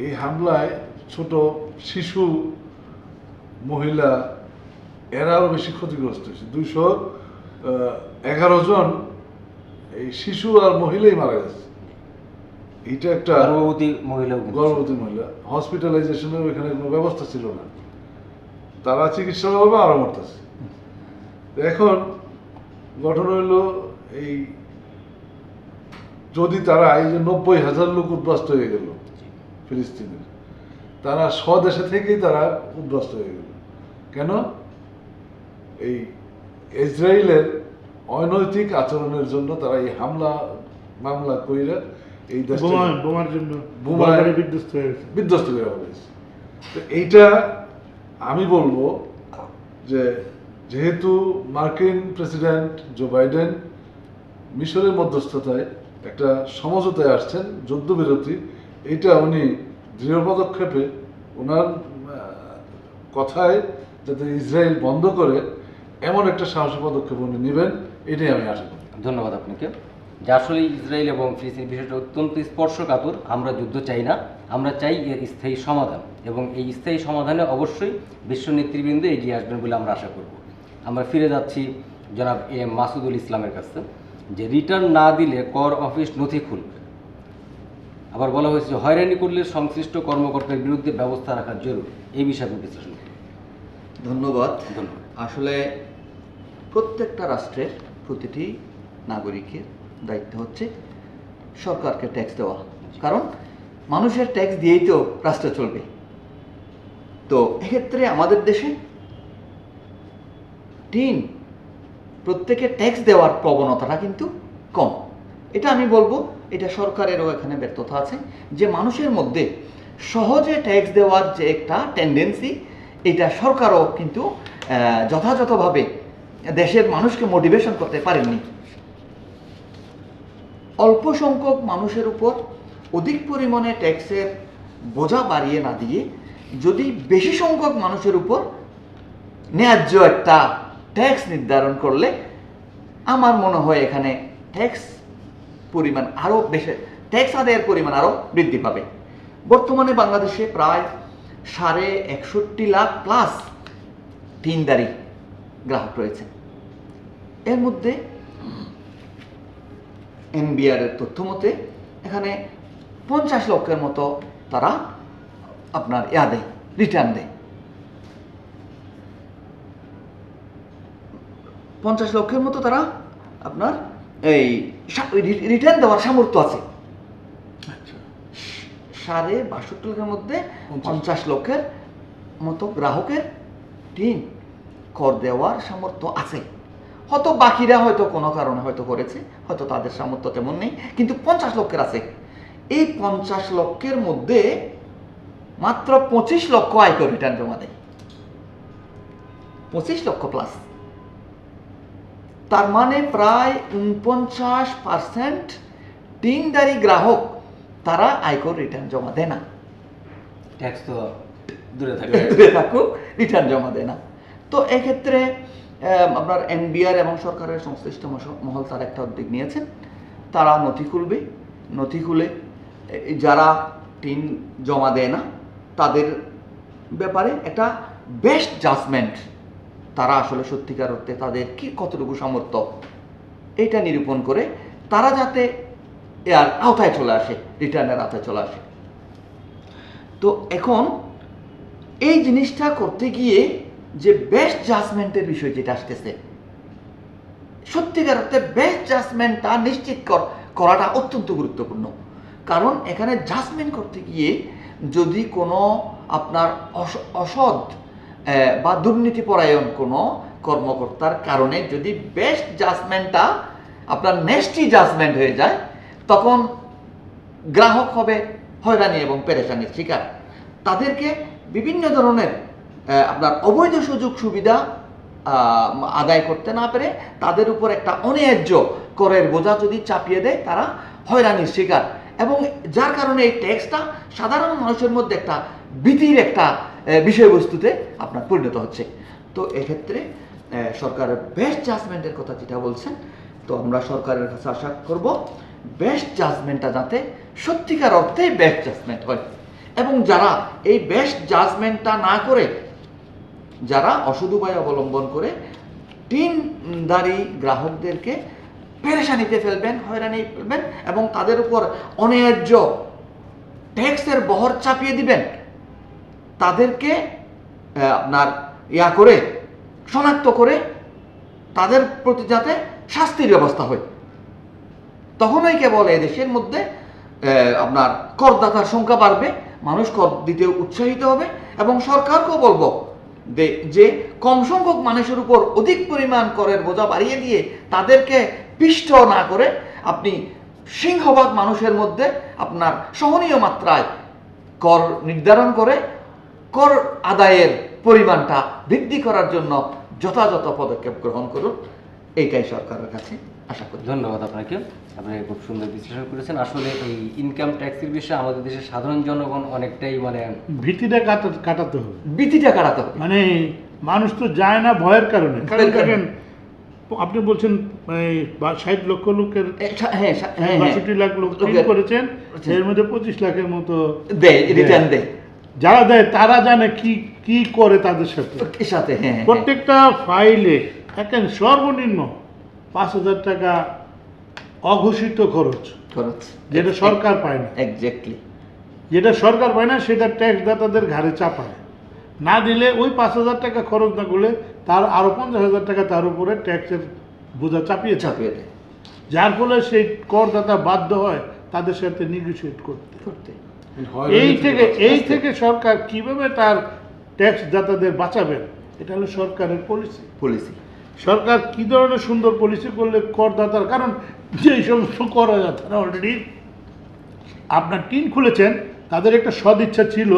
এই হামলায় ছোট শিশু, মহিলা, এরা আরও বেশি ক্ষতিগ্রস্ত হয়েছে। 211 জন এই শিশু আর মহিলাই মারা গেছে। এটা একটা গর্ভবতী মহিলা, হসপিটালাইজেশনের এখানে কোনো ব্যবস্থা ছিল না, তারা চিকিৎসার অভাবে আরো মরতেছে। এখন গঠন হইল এই, যদি তারা এই যে 90,000 লোক উদ্বাস্ত হয়ে গেল ফিলিস্তিনের, তারা স্বদেশে থেকেই তারা উদ্বাস্ত হয়ে গেল কেন? এই ইসরায়েলের অনৈতিক আচরণের জন্য তারা এই মামলা কইরা এই বোমার জন্য বিধ্বস্ত করা হয়েছে। তো এইটা আমি বলবো যে যেহেতু মার্কিন প্রেসিডেন্ট জো বাইডেন মিশরের মধ্যস্থতায় একটা সমঝোতায় আসছেন যুদ্ধবিরতি, এটা উনি দৃঢ় পদক্ষেপে ওনার কথায় যাতে ইসরায়েল বন্ধ করে এমন একটা সাহসী পদক্ষেপ উনি নেবেন, এটাই আমি আশা করি। ধন্যবাদ আপনাকে। যে আসলে ইসরায়েল এবং ফিলিস্তিন বিষয়টা অত্যন্ত স্পর্শকাতর। আমরা যুদ্ধ চাই না, আমরা চাই এর স্থায়ী সমাধান এবং এই স্থায়ী সমাধানে অবশ্যই বিশ্ব নেতৃবৃন্দ এগিয়ে আসবেন বলে আমরা আশা করব। আমরা ফিরে যাচ্ছি জনাব এম মাসুদুল ইসলামের কাছে, যে রিটার্ন না দিলে কর অফিস নথি খুলবে। আবার বলা হয়েছে হয়রানি করলে সংশ্লিষ্ট কর্মকর্তার বিরুদ্ধে ব্যবস্থা রাখা জরুরি। এই বিষয়ে বিশ্লেষণ করুন। ধন্যবাদ। আসলে প্রত্যেকটা রাষ্ট্রের প্রতিটি নাগরিকের দায়িত্ব হচ্ছে সরকারকে ট্যাক্স দেওয়া, কারণ মানুষের ট্যাক্স দিয়েই তো রাষ্ট্র চলবে। তো এক্ষেত্রে আমাদের দেশে প্রত্যেকে ট্যাক্স দেওয়ার প্রবণতাটা কিন্তু কম। এটা আমি বলবো এটা সরকারেরও এখানে ব্যর্থতা আছে, যে মানুষের মধ্যে সহজে ট্যাক্স দেওয়ার যে একটা টেন্ডেন্সি, এটা সরকারও কিন্তু যথাযথভাবে দেশের মানুষকে মোটিভেশন করতে পারেননি। অল্প সংখ্যক মানুষের উপর অধিক পরিমাণে ট্যাক্সের বোঝা বাড়িয়ে না দিয়ে যদি বেশি সংখ্যক মানুষের উপর ন্যায্য একটা ট্যাক্স নির্ধারণ করলে আমার মনে হয় এখানে ট্যাক্স পরিমাণ আরও বেশি, ট্যাক্স আদায়ের পরিমাণ আরও বৃদ্ধি পাবে। বর্তমানে বাংলাদেশে প্রায় 61.65 লাখ প্লাস টিনদারি গ্রাহক রয়েছে। এর মধ্যে এনবিআর এর তথ্য মতে এখানে 50 লক্ষের মতো তারা আপনার দেয়, রিটার্ন দেয়। 50 লক্ষের মতো তারা আপনার এই রিটার্ন দেওয়ার সামর্থ্য আছে। 62.5 লাখের মধ্যে 50 লক্ষের মতো গ্রাহকের ঋণ কর দেওয়ার সামর্থ্য আছে। হয়তো বাকিরা হয়তো কোনো কারণে হয়তো করেছে, হয়তো তাদের সামর্থ্য তেমন নেই, কিন্তু 50 লক্ষের আছে। এই 50 লক্ষের মধ্যে মাত্র 25 লক্ষ আয়কর রিটার্ন জমা দেয়, 25 লক্ষ প্লাস। তার মানে প্রায় 49% টিনদারি গ্রাহক তারা আয়কর রিটার্ন জমা দেয় না। ট্যাক্স তো দূরে থাকুক, রিটার্ন জমা দেয় না। তো এক্ষেত্রে আপনার এনবিআর এবং সরকারের সংশ্লিষ্ট মহল তার একটা উদ্যোগ নিয়েছেন, তারা নথি খুলবে। নথি খুলে যারা টিন জমা দেয় না তাদের ব্যাপারে একটা বেস্ট জাজমেন্ট, তারা আসলে সত্যিকার অর্থে তাদের কি কতটুকু সামর্থ্য এটা নিরূপণ করে তারা যাতে এর আওতায় চলে আসে, রিটার্নের আওতায় চলে আসে। তো এখন এই জিনিসটা করতে গিয়ে যে বেস্ট জাজমেন্টের বিষয় যেটা আসতেছে, সত্যিকার অর্থে বেস্ট জাজমেন্টটা নিশ্চিত করাটা অত্যন্ত গুরুত্বপূর্ণ। কারণ এখানে জাজমেন্ট করতে গিয়ে যদি কোনো আপনার অসৎ বা দুর্নীতিপরায়ণ কোনো কর্মকর্তার কারণে যদি বেস্ট জাজমেন্টটা আপনার নেস্টি জাজমেন্ট হয়ে যায়, তখন গ্রাহক হবে হয়রানি এবং পেরেশানির শিকার। তাদেরকে বিভিন্ন ধরনের আপনার অবৈধ সুযোগ সুবিধা আদায় করতে না পেরে তাদের উপর একটা অন্যায্য করের বোঝা যদি চাপিয়ে দেয়, তারা হয়রানির শিকার, এবং যার কারণে এই ট্যাক্সটা সাধারণ মানুষের মধ্যে একটা ভীতির একটা বিষয়বস্তুতে আপনার পরিণত হচ্ছে। তো এক্ষেত্রে সরকারের বেস্ট জাজমেন্টের কথা যেটা বলছেন, তো আমরা সরকারের কাছে আশা করব বেস্ট জাজমেন্টটা যাতে সত্যিকার অর্থে বেস্ট জাজমেন্ট হয়, এবং যারা এই বেস্ট জাজমেন্টটা না করে যারা অসৎ উপায় অবলম্বন করে টিনদারি গ্রাহকদেরকে পেরেশানিতে ফেলবেন, হয়রানি ফেলবেন এবং তাদের উপর অন্যায্য ট্যাক্সের বহর চাপিয়ে দিবেন, তাদেরকে আপনার করে শনাক্ত করে তাদের প্রতি যাতে শাস্তির ব্যবস্থা হয়, তখনই কেবল এই দেশের মধ্যে আপনার করদাতার সংখ্যা বাড়বে, মানুষ কর দিতে উৎসাহিত হবে, এবং সরকারকেও বলবো যে কম সংখ্যক মানুষের উপর অধিক পরিমাণ করের বোঝা বাড়িয়ে দিয়ে তাদেরকে পিষ্ট না করে আপনি সিংহভাগ মানুষের মধ্যে আপনার সহনীয় মাত্রায় কর নির্ধারণ করে কর আদায়ের পরিমাণটা বৃদ্ধি করার জন্য যথাযথ পদক্ষেপ গ্রহণ করুন, এইটাই সরকারের কাছে আশা করি। ধন্যবাদ আপনাকে, আপনি খুব সুন্দর বিশ্লেষণ করেছেন। আসলে এই ইনকাম ট্যাক্সের বিষয়ে আমাদের দেশের সাধারণ জনগণ অনেকটাই ভীতিটা কাটাতে হবে, ভীতিটা কাটাতে হবে। মানে মানুষ তো যায় না ভয়ের কারণে। কারণ দেখেন, আপনি বলছেন 60 লক্ষ লোকের 62 লাখ লোক করেছেন, এর মধ্যে 25 লাখের মতো রিটার্ন দেয়। যারা দেয় তারা জানে কি কি করে তাদের সাথে। প্রত্যেকটা ফাইলে দেখেন সর্বনিম্ন 5,000 টাকা অঘোষিত খরচ, যেটা সরকার পায় না। এক্স্যাক্টলি, যেটা সরকার পায় না সেটা ট্যাক্স দাতাদের ঘাড়ে চাপায় না দিলে, ওই 5,000 টাকা খরচ না করলে তার আরো 50,000 টাকা তার উপরে ট্যাক্সের বোঝা চাপিয়ে দেয়, যার ফলে সেই করদাতা বাধ্য হয় তাদের সাথে নেগোশিয়েট করতে। এই থেকে সরকার কিভাবে তার ট্যাক্স দাতাদের বাঁচাবেন, এটা হলো সরকারের পলিসি। সরকার কি ধরনের সুন্দর পলিসি করলে করদাতার, কারণ যে সমস্ত করদাতারা অলরেডি আপনার টিন খুলেছেন, তাদের একটা সদিচ্ছা ছিল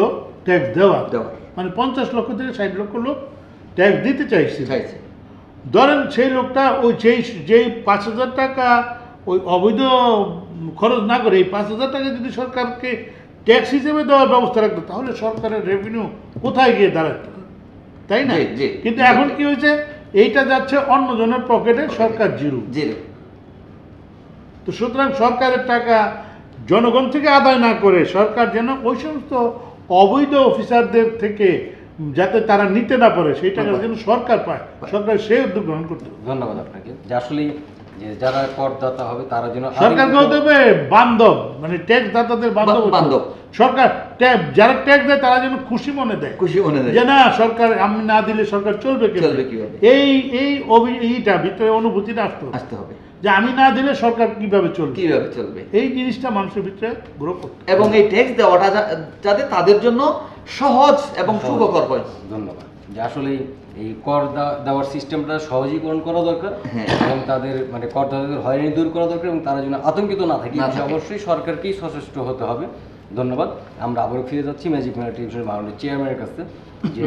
ট্যাক্স দেওয়ার, দেওয়ার। মানে 50 লক্ষ থেকে 60 লক্ষ লোক ট্যাক্স দিতে চাইছে। ধরেন সেই লোকটা ওই যেই 5,000 টাকা ওই অবৈধ খরচ না করে এই 5,000 টাকা যদি সরকারকে ট্যাক্স হিসেবে দেওয়ার ব্যবস্থা রাখতো, তাহলে সরকারের রেভিনিউ কোথায় গিয়ে দাঁড়াতো, তাই না? জি, জি, কিন্তু জি, এখন জি। কি হয়েছে, এইটা যাচ্ছে অন্যজনের পকেটে, সরকার জিরো। তো সুতরাং সরকারের টাকা জনগণ থেকে আদায় না করে সরকার যেন ওই সমস্ত অবৈধ অফিসারদের থেকে যাতে তারা নিতে না পারে, সেই টাকা যেন সরকার পায়, সরকার সেই উদ্যোগ গ্রহণ করতে হবে। ধন্যবাদ আপনাকে। যে আসলে যে যারা করদাতা হবে তারা যেন সরকারকে হতে হবে বান্ধব, মানে ট্যাক্স দাতাদের বান্ধব হতে হবে। বান্ধব। সরকার যারা ট্যাক্স দেয় তারা যেন খুশি মনে দেয়, যে না সরকার আমি না দিলে সরকার চলবে কিভাবে? এইটা ভিতরে অনুভূতিটা আসতে হবে যে আমি না দিলে সরকার কিভাবে চলবে, এই জিনিসটা মানুষের ভিতরে গ্রো করতে হবে। এবং এই ট্যাক্স দেওয়াটা যাতে তাদের জন্য সহজ এবং সুখকর হয়। ধন্যবাদ। যে আসলে এই কর দেওয়ার সিস্টেমটা সহজীকরণ করা দরকার, এবং তাদের মানে করদাতাদের হয়রানি দূর করা দরকার, এবং তারা যেন আতঙ্কিত না থাকে, অবশ্যই সরকারকেই সচেষ্ট হতে হবে। ধন্যবাদ। আমরা আবারও ফিরে যাচ্ছি ম্যাজিক মিনার টেলিভিশনের মাননীয় চেয়ারম্যানের কাছে। যে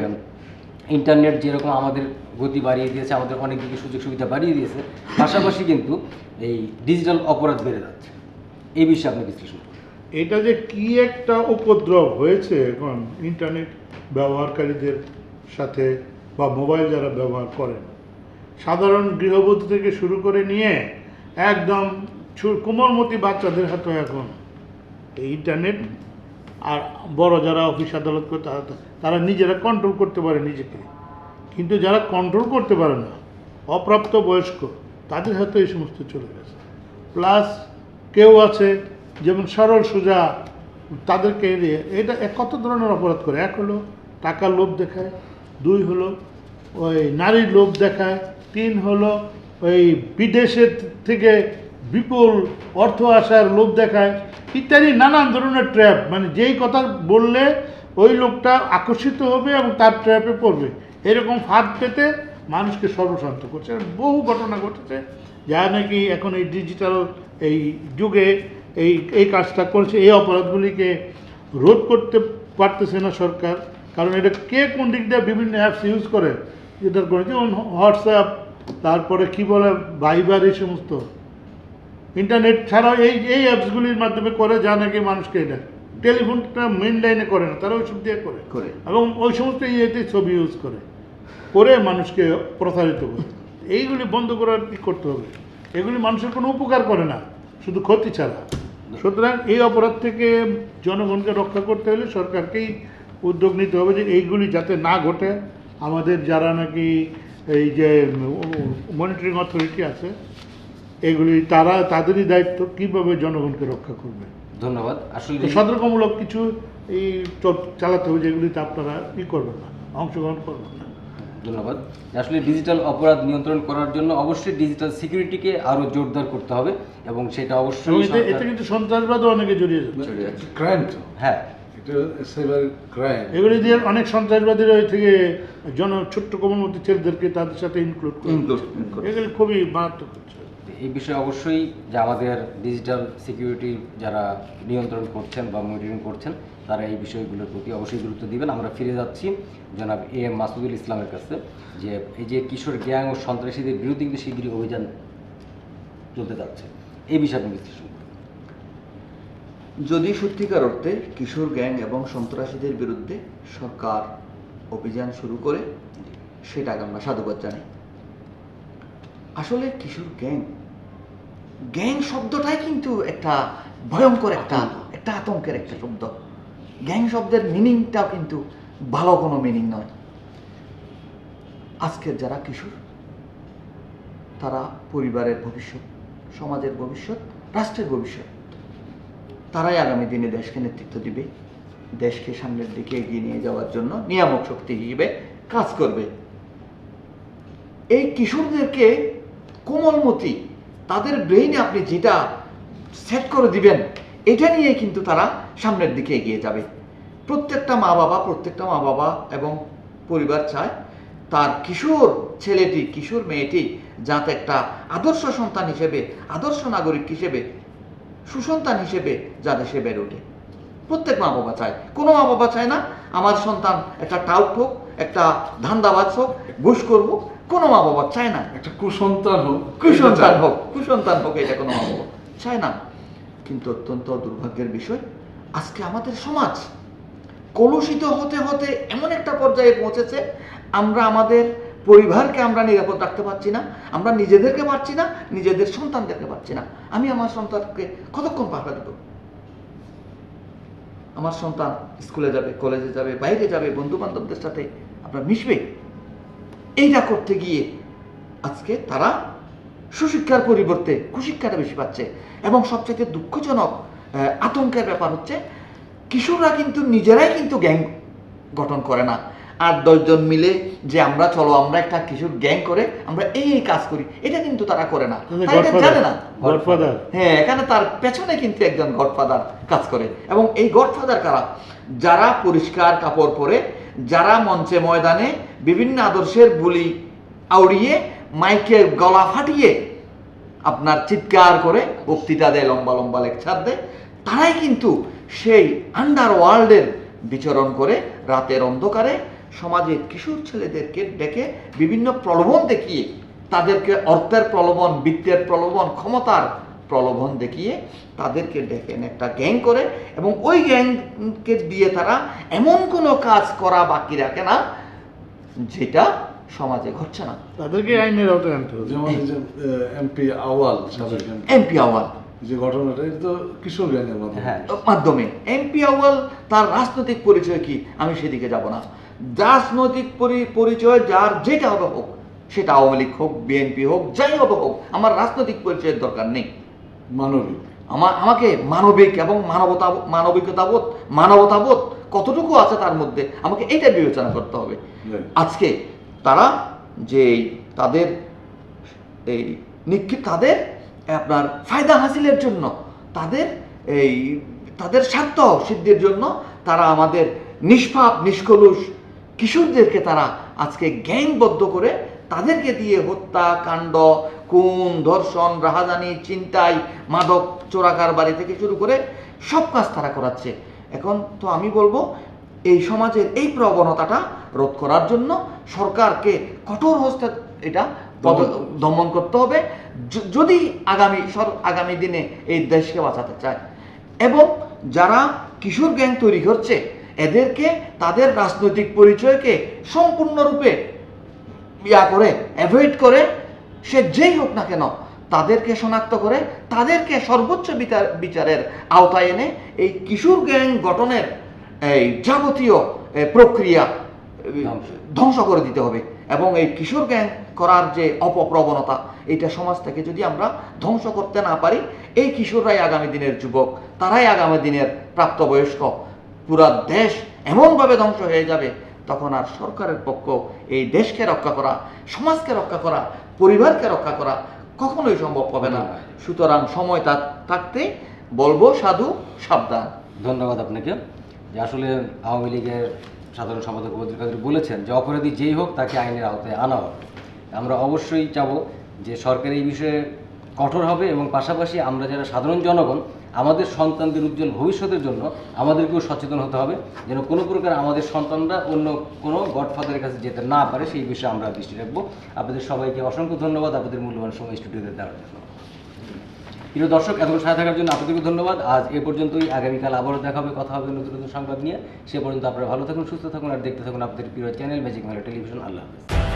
ইন্টারনেট যেরকম আমাদের গতি বাড়িয়ে দিয়েছে, আমাদের অনেক দিকে সুযোগ সুবিধা বাড়িয়ে দিয়েছে, পাশাপাশি কিন্তু এই ডিজিটাল অপরাধ বেড়ে যাচ্ছে। এই বিষয়ে আপনি বিশ্লেষণ করুন। এটা যে কি একটা উপদ্রব হয়েছে এখন ইন্টারনেট ব্যবহারকারীদের সাথে, বা মোবাইল যারা ব্যবহার করেন, সাধারণ গৃহবধূ থেকে শুরু করে নিয়ে একদম কোমলমতি বাচ্চাদের হাতে এখন এই ইন্টারনেট। আর বড় যারা অফিস আদালত করে তারা নিজেরা কন্ট্রোল করতে পারে নিজেকে, কিন্তু যারা কন্ট্রোল করতে পারে না, অপ্রাপ্ত বয়স্ক, তাদের হাতে এই সমস্ত চলে গেছে। প্লাস কেউ আছে যেমন সরল সোজা, তাদেরকে এটা কত ধরনের অপরাধ করে। এক হলো টাকার লোভ দেখায়, 2 হলো ওই নারীর লোভ দেখায়, 3 হলো ওই বিদেশের থেকে বিপুল অর্থ আসার লোভ দেখায়, ইত্যাদি নানান ধরনের ট্র্যাপ। মানে যেই কথা বললে ওই লোকটা আকর্ষিত হবে এবং তার ট্র্যাপে পড়বে, এরকম ফাঁদ পেতে মানুষকে সর্বশান্ত করছে। বহু ঘটনা ঘটেছে যা নাকি এখন এই ডিজিটাল এই যুগে এই কাজটা করছে। এই অপরাধগুলিকে রোধ করতে পারতেছে না সরকার, কারণ এটা কে কোন দিক দিয়ে বিভিন্ন অ্যাপস ইউজ করে, যেটার করে যেমন হোয়াটসঅ্যাপ, তারপরে কি বলে ভাইবার, এই সমস্ত ইন্টারনেট ছাড়াও এই অ্যাপসগুলির মাধ্যমে করে, যা নাকি মানুষকে এটা টেলিফোনটা মেন লাইনে করে না, তারা ওইসব দিয়ে করে, এবং ওই সমস্ত ইয়েতে ছবি ইউজ করে মানুষকে প্রতারিত করে। এইগুলি বন্ধ করার কি করতে হবে? এগুলি মানুষের কোনো উপকার করে না, শুধু ক্ষতি ছাড়া। সুতরাং এই অপরাধ থেকে জনগণকে রক্ষা করতে হলে সরকারকেই উদ্যোগ নিতে হবে যে এইগুলি যাতে না ঘটে। আমাদের যারা নাকি এই যে মনিটরিং অথরিটি আছে, এগুলি তাদেরই দায়িত্ব কীভাবে জনগণকে রক্ষা করবে। ধন্যবাদ। আসলে সতর্কমূলক কিছু এই চালাতে হবে, যেগুলিতে আপনারা করবেন না, অংশগ্রহণ করবেন না। ধন্যবাদ। আসলে ডিজিটাল অপরাধ নিয়ন্ত্রণ করার জন্য অবশ্যই ডিজিটাল সিকিউরিটিকে আরও জোরদার করতে হবে, এবং সেটা অবশ্যই এতে কিন্তু সন্ত্রাসবাদও অনেকে জড়িয়ে যাচ্ছে। ক্রাইম তো, হ্যাঁ, এটা সাইবার ক্রাইম। এগুলি দিয়ে অনেক সন্ত্রাসবাদীরা ওই থেকে ছোট্ট কোমলমতি ছেলেদেরকে তাদের সাথে ইনক্লুড করে, এগুলি খুবই মারাত্মক হচ্ছে। এই বিষয়ে অবশ্যই যে আমাদের ডিজিটাল সিকিউরিটি যারা নিয়ন্ত্রণ করছেন বা মনিটরিং করছেন, তারা এই বিষয়গুলোর প্রতি অবশ্যই গুরুত্ব দিবেন। আমরা ফিরে যাচ্ছি জনাব AM মাসুদুল ইসলামের কাছে। যে এই যে কিশোর গ্যাং ও সন্ত্রাসীদের বিরুদ্ধে কিন্তু শিগগিরই অভিযান চলতে যাচ্ছে, এই বিষয়ে আপনি বিশ্লেষণ করুন। যদি সত্যিকার অর্থে কিশোর গ্যাং এবং সন্ত্রাসীদের বিরুদ্ধে সরকার অভিযান শুরু করে, সেটাকে আমরা সাধুবাদ জানাই। আসলে কিশোর গ্যাং শব্দটাই কিন্তু একটা ভয়ঙ্কর একটা আতঙ্কের একটা শব্দ। গ্যাং শব্দের মিনিংটাও কিন্তু ভালো কোনো মিনিং নয়। আজকের যারা কিশোর, তারা পরিবারের ভবিষ্যৎ, সমাজের ভবিষ্যৎ, রাষ্ট্রের ভবিষ্যৎ। তারাই আগামী দিনে দেশকে নেতৃত্ব দিবে, দেশকে সামনের দিকে এগিয়ে নিয়ে যাওয়ার জন্য নিয়ামক শক্তি হিসেবে কাজ করবে। এই কিশোরদেরকে কোমলমতি, তাদের ব্রেইনে আপনি যেটা সেট করে দিবেন, এটা নিয়ে কিন্তু তারা সামনের দিকে এগিয়ে যাবে। প্রত্যেকটা মা বাবা এবং পরিবার চায় তার কিশোর ছেলেটি, কিশোর মেয়েটি যাতে একটা আদর্শ সন্তান হিসেবে, আদর্শ নাগরিক হিসেবে, সুসন্তান হিসেবে যাতে সে বেড়ে ওঠে। প্রত্যেক মা বাবা চায়। কোনো মা বাবা চায় না আমার সন্তান একটা টাউট হোক, একটা ধান্দাবাজ হোক, ঘুষ করবো, কোনো মা বাবা চায় না। একটা কুসন্তান হোক, কুসন্তান হোক, এটা কোনো মা বাবা চায় না। কিন্তু অত্যন্ত দুর্ভাগ্যের বিষয়, আজকে আমাদের সমাজ কলুষিত হতে হতে এমন একটা পর্যায়ে পৌঁছেছে, আমরা আমাদের পরিবারকে আমরা নিরাপদ রাখতে পারছি না, আমরা নিজেদেরকে পারছি না, নিজেদের সন্তানদেরকে পারছি না। আমি আমার সন্তানকে কতক্ষণ পাহারা দেব? আমার সন্তান স্কুলে যাবে, কলেজে যাবে, বাইরে যাবে, বন্ধু বান্ধবদের সাথে আপনার মিশবে, এইটা করতে গিয়ে আজকে তারা সুশিক্ষার পরিবর্তে কুশিক্ষাটা বেশি পাচ্ছে। এবং সবচেয়ে দুঃখজনক আতঙ্কের ব্যাপার হচ্ছে, কিশোররা কিন্তু নিজেরাই কিন্তু গ্যাং গঠন করে না। 8-10 জন মিলে যে আমরা চলো আমরা একটা কিশোর গ্যাং করে আমরা এই কাজ করি, এটা কিন্তু তারা করে না, তারা এটা জানে না। হ্যাঁ, এখানে তার পেছনে কিন্তু একজন গডফাদার কাজ করে। এবং এই গডফাদার কারা? যারা পরিষ্কার কাপড় পরে, যারা মঞ্চে ময়দানে বিভিন্ন আদর্শের বুলি আউড়িয়ে মাইকে গলা ফাটিয়ে আপনার চিৎকার করে বক্তৃতা দেয়, লম্বা লম্বা লেকচার দেয়, তারাই কিন্তু সেই আন্ডারওয়ার্ল্ডের বিচরণ করে রাতের অন্ধকারে সমাজের কিশোর ছেলেদেরকে ডেকে বিভিন্ন প্রলোভন দেখিয়ে, তাদেরকে অর্থের প্রলোভন, বিত্তের প্রলোভন, ক্ষমতার প্রলোভন দেখিয়ে তাদেরকে ডেকে এনে একটা গ্যাং করে, এবং ওই গ্যাংকে দিয়ে তারা এমন কোনো কাজ করা বাকি রাখে না যেটা সমাজে ঘটছে না। তাদেরকে আইনের আওতায় আনতে হবে। যেমন এই যে এমপি আওয়াল, সাবেক এমপি আওয়াল যে ঘটনাটা, এটা তো কিশোর গ্যাংয়ের মাধ্যমে এমপি আওয়াল তার রাজনৈতিক পরিচয় কি আমি সেদিকে যাব না। রাজনৈতিক পরিচয় যার যেটা হবে হোক, সেটা আওয়ামী লীগ হোক, বিএনপি হোক, যাই হবে হোক, আমার রাজনৈতিক পরিচয়ের দরকার নেই। মানবিক, আমাকে মানবিক এবং মানবতাবোধ কতটুকু আছে তার মধ্যে, আমাকে এইটা বিবেচনা করতে হবে। আজকে তারা যে তাদের এই তাদের আপনার ফায়দা হাসিলের জন্য, তাদের স্বার্থ সিদ্ধির জন্য তারা আমাদের নিষ্পাপ নিষ্কলুষ কিশোরদেরকে তারা আজকে গ্যাংবদ্ধ করে তাদেরকে দিয়ে হত্যা কাণ্ড, খুন, ধর্ষণ, রাহাজানি, ছিনতাই, মাদক চোরাকার বাড়ি থেকে শুরু করে সব কাজ তারা করাচ্ছে। এখন তো আমি বলবো, এই সমাজের এই প্রবণতাটা রোধ করার জন্য সরকারকে কঠোর হস্তে এটা দমন করতে হবে, যদি আগামী দিনে এই দেশকে বাঁচাতে চায়। এবং যারা কিশোর গ্যাং তৈরি করছে, এদেরকে তাদের রাজনৈতিক পরিচয়কে সম্পূর্ণরূপে অ্যাভয়েড করে, সে যেই হোক না কেন, তাদেরকে শনাক্ত করে তাদেরকে সর্বোচ্চ বিচারের আওতায় এনে এই কিশোর গ্যাং গঠনের এই যাবতীয় প্রক্রিয়া ধ্বংস করে দিতে হবে। এবং এই কিশোর গ্যাং করার যে অপপ্রবণতা, এইটা সমাজ থেকে যদি আমরা ধ্বংস করতে না পারি, এই কিশোররাই আগামী দিনের যুবক, তারাই আগামী দিনের প্রাপ্তবয়স্ক, পুরা দেশ এমনভাবে ধ্বংস হয়ে যাবে, তখন আর সরকারের পক্ষ এই দেশকে রক্ষা করা, সমাজকে রক্ষা করা, পরিবারকে রক্ষা করা কখনোই সম্ভব হবে না। সুতরাং সময় থাকতে বলবো সাধু সাবধান। ধন্যবাদ আপনাকে। যে আসলে আওয়ামী লীগের সাধারণ সম্পাদক ওবায়দুল কাদের বলেছেন যে অপরাধী যেই হোক তাকে আইনের আওতায় আনা হবে। আমরা অবশ্যই চাবো যে সরকার এই বিষয়ে কঠোর হবে, এবং পাশাপাশি আমরা যারা সাধারণ জনগণ, আমাদের সন্তানদের উজ্জ্বল ভবিষ্যতের জন্য আমাদেরকেও সচেতন হতে হবে, যেন কোনো প্রকার আমাদের সন্তানরা অন্য কোনো গডফাদারের কাছে যেতে না পারে, সেই বিষয়ে আমরা দৃষ্টি রাখবো। আপনাদের সবাইকে অসংখ্য ধন্যবাদ আপনাদের মূল্যবান সময় স্টুডিওতে দেওয়ার জন্য। প্রিয় দর্শক, এতক্ষণ সাথে থাকার জন্য আপনাদেরকে ধন্যবাদ। আজ এ পর্যন্তই। আগামীকাল আবারও দেখা হবে, কথা হবে নতুন নতুন সংবাদ নিয়ে। সে পর্যন্ত আপনারা ভালো থাকুন, সুস্থ থাকুন, আর দেখতে থাকুন আপনাদের প্রিয় চ্যানেল ম্যাজিক বাংলা টেলিভিশন। আল্লাহ হাফেজ।